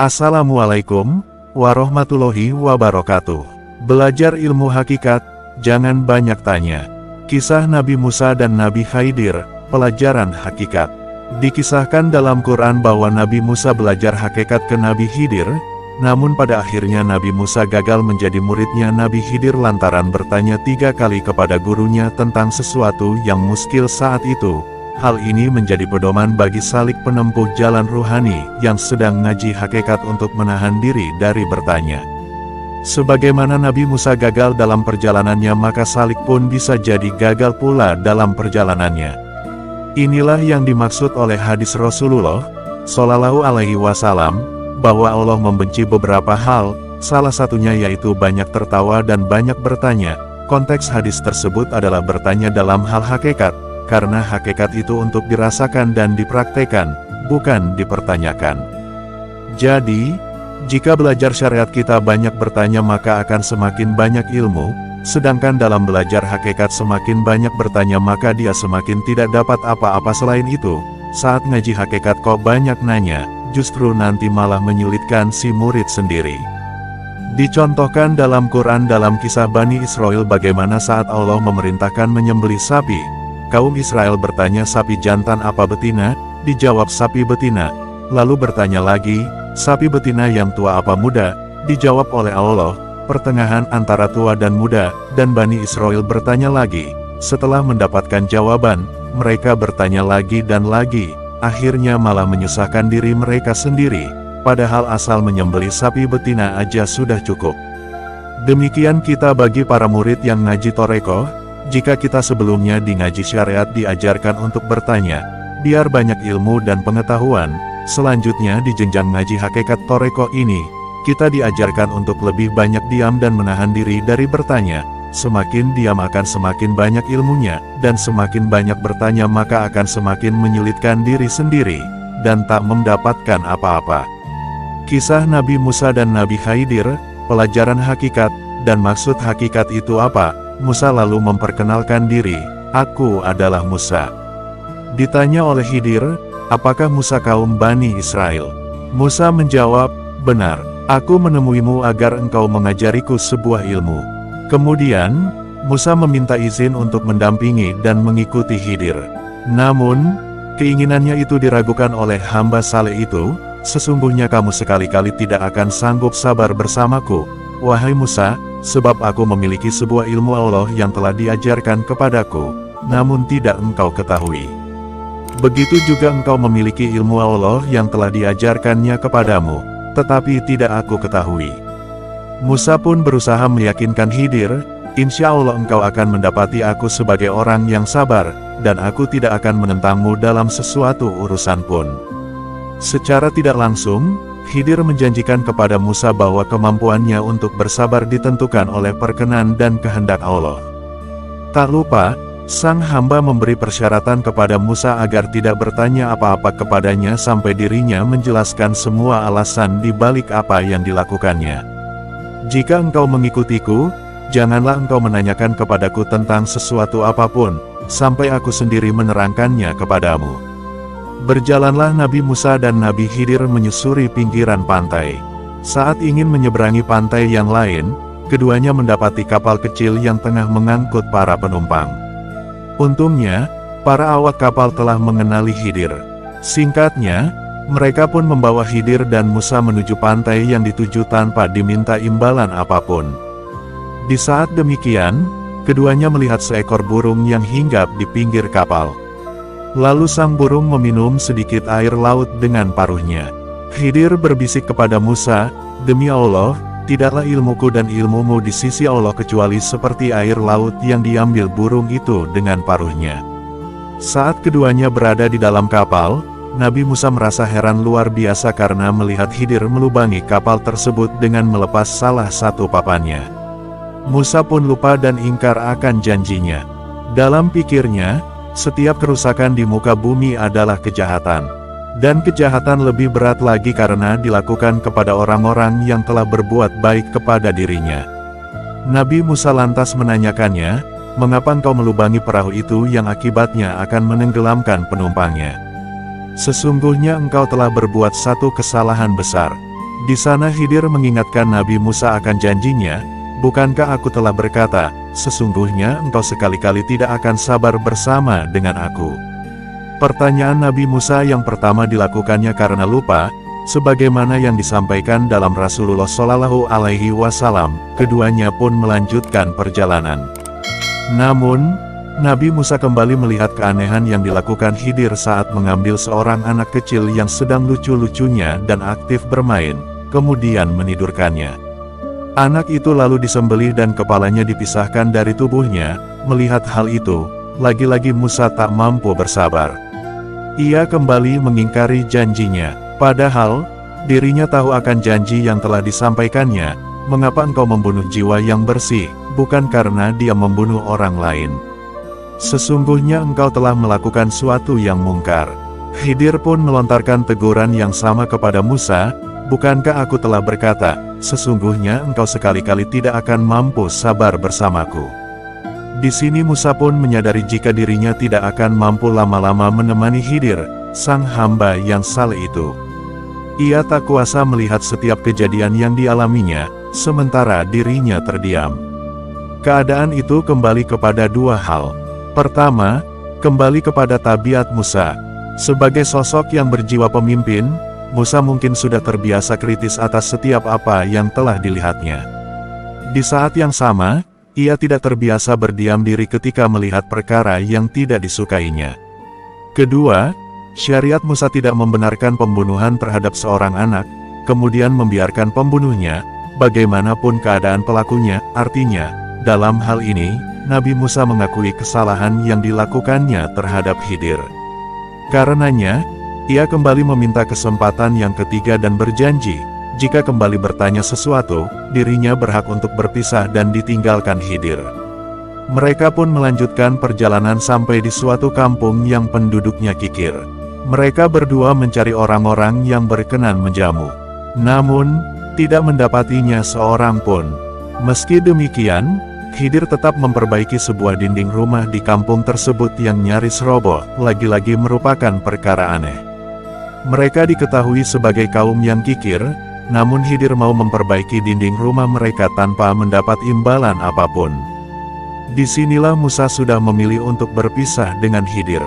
Assalamualaikum warahmatullahi wabarakatuh. Belajar ilmu hakikat, jangan banyak tanya. Kisah Nabi Musa dan Nabi Khidir, pelajaran hakikat. Dikisahkan dalam Quran bahwa Nabi Musa belajar hakikat ke Nabi Khidir, namun pada akhirnya Nabi Musa gagal menjadi muridnya Nabi Khidir lantaran bertanya 3 kali kepada gurunya tentang sesuatu yang muskil saat itu. Hal ini menjadi pedoman bagi salik penempuh jalan ruhani yang sedang ngaji hakikat untuk menahan diri dari bertanya. Sebagaimana Nabi Musa gagal dalam perjalanannya, maka salik pun bisa jadi gagal pula dalam perjalanannya. Inilah yang dimaksud oleh hadis Rasulullah Shallallahu Alaihi Wasallam, bahwa Allah membenci beberapa hal, salah satunya yaitu banyak tertawa dan banyak bertanya. Konteks hadis tersebut adalah bertanya dalam hal hakikat, karena hakikat itu untuk dirasakan dan dipraktekan, bukan dipertanyakan. Jadi, jika belajar syariat kita banyak bertanya maka akan semakin banyak ilmu, sedangkan dalam belajar hakikat semakin banyak bertanya maka dia semakin tidak dapat apa-apa selain itu. Saat ngaji hakikat kok banyak nanya, justru nanti malah menyulitkan si murid sendiri. Dicontohkan dalam Quran dalam kisah Bani Israel bagaimana saat Allah memerintahkan menyembelih sapi. Kaum Israel bertanya sapi jantan apa betina, dijawab sapi betina. Lalu bertanya lagi, sapi betina yang tua apa muda, dijawab oleh Allah, pertengahan antara tua dan muda, dan Bani Israel bertanya lagi. Setelah mendapatkan jawaban, mereka bertanya lagi dan lagi, akhirnya malah menyusahkan diri mereka sendiri, padahal asal menyembelih sapi betina aja sudah cukup. Demikian kita bagi para murid yang ngaji Torekoh. Jika kita sebelumnya di ngaji syariat diajarkan untuk bertanya, biar banyak ilmu dan pengetahuan, selanjutnya di jenjang ngaji hakikat Torekoh ini, kita diajarkan untuk lebih banyak diam dan menahan diri dari bertanya. Semakin diam akan semakin banyak ilmunya, dan semakin banyak bertanya maka akan semakin menyulitkan diri sendiri, dan tak mendapatkan apa-apa. Kisah Nabi Musa dan Nabi Khidir, pelajaran hakikat, dan maksud hakikat itu apa? Musa lalu memperkenalkan diri, aku adalah Musa. Ditanya oleh Khidir, apakah Musa kaum Bani Israel? Musa menjawab, benar, aku menemuimu agar engkau mengajariku sebuah ilmu. Kemudian, Musa meminta izin untuk mendampingi dan mengikuti Khidir. Namun, keinginannya itu diragukan oleh hamba saleh itu, sesungguhnya kamu sekali-kali tidak akan sanggup sabar bersamaku, wahai Musa, sebab aku memiliki sebuah ilmu Allah yang telah diajarkan kepadaku, namun tidak engkau ketahui. Begitu juga engkau memiliki ilmu Allah yang telah diajarkannya kepadamu, tetapi tidak aku ketahui. Musa pun berusaha meyakinkan Khidir, insya Allah engkau akan mendapati aku sebagai orang yang sabar, dan aku tidak akan menentangmu dalam sesuatu urusan pun. Secara tidak langsung, Khidir menjanjikan kepada Musa bahwa kemampuannya untuk bersabar ditentukan oleh perkenan dan kehendak Allah. Tak lupa, sang hamba memberi persyaratan kepada Musa agar tidak bertanya apa-apa kepadanya sampai dirinya menjelaskan semua alasan di balik apa yang dilakukannya. Jika engkau mengikutiku, janganlah engkau menanyakan kepadaku tentang sesuatu apapun, sampai aku sendiri menerangkannya kepadamu. Berjalanlah Nabi Musa dan Nabi Khidir menyusuri pinggiran pantai. Saat ingin menyeberangi pantai yang lain, keduanya mendapati kapal kecil yang tengah mengangkut para penumpang. Untungnya, para awak kapal telah mengenali Khidir. Singkatnya, mereka pun membawa Khidir dan Musa menuju pantai yang dituju tanpa diminta imbalan apapun. Di saat demikian, keduanya melihat seekor burung yang hinggap di pinggir kapal. Lalu sang burung meminum sedikit air laut dengan paruhnya. Khidir berbisik kepada Musa, demi Allah, tidaklah ilmuku dan ilmumu di sisi Allah kecuali seperti air laut yang diambil burung itu dengan paruhnya. Saat keduanya berada di dalam kapal, Nabi Musa merasa heran luar biasa karena melihat Khidir melubangi kapal tersebut dengan melepas salah satu papannya. Musa pun lupa dan ingkar akan janjinya. Dalam pikirnya, setiap kerusakan di muka bumi adalah kejahatan. Dan kejahatan lebih berat lagi karena dilakukan kepada orang-orang yang telah berbuat baik kepada dirinya. Nabi Musa lantas menanyakannya, mengapa engkau melubangi perahu itu yang akibatnya akan menenggelamkan penumpangnya? Sesungguhnya engkau telah berbuat satu kesalahan besar. Di sana Khidir mengingatkan Nabi Musa akan janjinya, "Bukankah aku telah berkata, sesungguhnya engkau sekali-kali tidak akan sabar bersama dengan aku?" Pertanyaan Nabi Musa yang pertama dilakukannya karena lupa, sebagaimana yang disampaikan dalam Rasulullah Shallallahu Alaihi Wasallam. Keduanya pun melanjutkan perjalanan. Namun, Nabi Musa kembali melihat keanehan yang dilakukan Khidir saat mengambil seorang anak kecil yang sedang lucu-lucunya dan aktif bermain, kemudian menidurkannya. Anak itu lalu disembelih dan kepalanya dipisahkan dari tubuhnya. Melihat hal itu, lagi-lagi Musa tak mampu bersabar. Ia kembali mengingkari janjinya. Padahal, dirinya tahu akan janji yang telah disampaikannya. "Mengapa engkau membunuh jiwa yang bersih, bukan karena dia membunuh orang lain? Sesungguhnya engkau telah melakukan suatu yang mungkar." Khidir pun melontarkan teguran yang sama kepada Musa, "Bukankah aku telah berkata, sesungguhnya engkau sekali-kali tidak akan mampu sabar bersamaku?" Di sini Musa pun menyadari jika dirinya tidak akan mampu lama-lama menemani Khidir, sang hamba yang saleh itu. Ia tak kuasa melihat setiap kejadian yang dialaminya, sementara dirinya terdiam. Keadaan itu kembali kepada dua hal. Pertama, kembali kepada tabiat Musa. Sebagai sosok yang berjiwa pemimpin, Musa mungkin sudah terbiasa kritis atas setiap apa yang telah dilihatnya. Di saat yang sama, ia tidak terbiasa berdiam diri ketika melihat perkara yang tidak disukainya. Kedua, syariat Musa tidak membenarkan pembunuhan terhadap seorang anak, kemudian membiarkan pembunuhnya, bagaimanapun keadaan pelakunya. Artinya, dalam hal ini, Nabi Musa mengakui kesalahan yang dilakukannya terhadap Khidir. Karenanya, ia kembali meminta kesempatan yang ketiga dan berjanji, jika kembali bertanya sesuatu, dirinya berhak untuk berpisah dan ditinggalkan Khidir. Mereka pun melanjutkan perjalanan sampai di suatu kampung yang penduduknya kikir. Mereka berdua mencari orang-orang yang berkenan menjamu. Namun, tidak mendapatinya seorang pun. Meski demikian, Khidir tetap memperbaiki sebuah dinding rumah di kampung tersebut yang nyaris roboh, lagi-lagi merupakan perkara aneh. Mereka diketahui sebagai kaum yang kikir, namun Khidir mau memperbaiki dinding rumah mereka tanpa mendapat imbalan apapun. Disinilah Musa sudah memilih untuk berpisah dengan Khidir.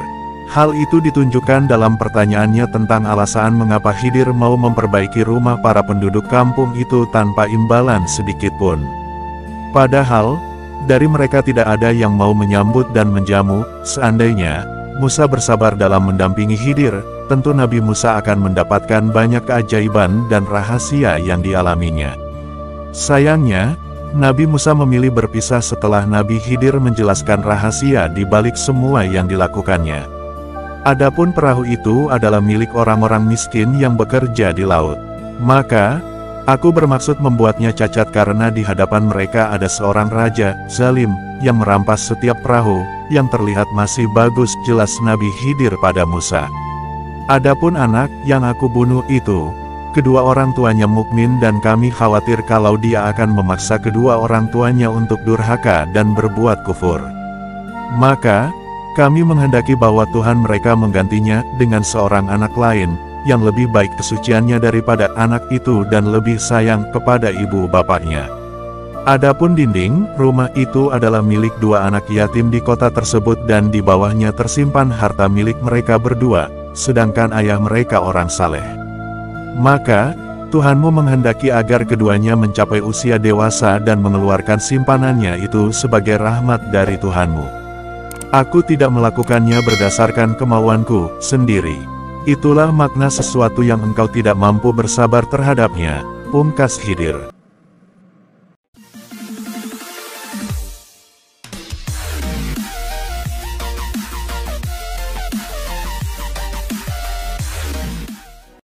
Hal itu ditunjukkan dalam pertanyaannya tentang alasan mengapa Khidir mau memperbaiki rumah para penduduk kampung itu tanpa imbalan sedikitpun. Padahal, dari mereka tidak ada yang mau menyambut dan menjamu. Seandainya Musa bersabar dalam mendampingi Khidir, tentu Nabi Musa akan mendapatkan banyak keajaiban dan rahasia yang dialaminya. Sayangnya, Nabi Musa memilih berpisah setelah Nabi Khidir menjelaskan rahasia di balik semua yang dilakukannya. Adapun perahu itu adalah milik orang-orang miskin yang bekerja di laut. Maka, aku bermaksud membuatnya cacat karena di hadapan mereka ada seorang raja, zalim, yang merampas setiap perahu, yang terlihat masih bagus. Jelas Nabi Khidir pada Musa. Adapun anak yang aku bunuh itu, kedua orang tuanya mukmin dan kami khawatir kalau dia akan memaksa kedua orang tuanya untuk durhaka dan berbuat kufur. Maka, kami menghendaki bahwa Tuhan mereka menggantinya dengan seorang anak lain, yang lebih baik kesuciannya daripada anak itu dan lebih sayang kepada ibu bapaknya. Adapun dinding rumah itu adalah milik dua anak yatim di kota tersebut dan di bawahnya tersimpan harta milik mereka berdua, sedangkan ayah mereka orang saleh. Maka, Tuhanmu menghendaki agar keduanya mencapai usia dewasa dan mengeluarkan simpanannya itu sebagai rahmat dari Tuhanmu. Aku tidak melakukannya berdasarkan kemauanku sendiri. Itulah makna sesuatu yang engkau tidak mampu bersabar terhadapnya, pungkas Khidir.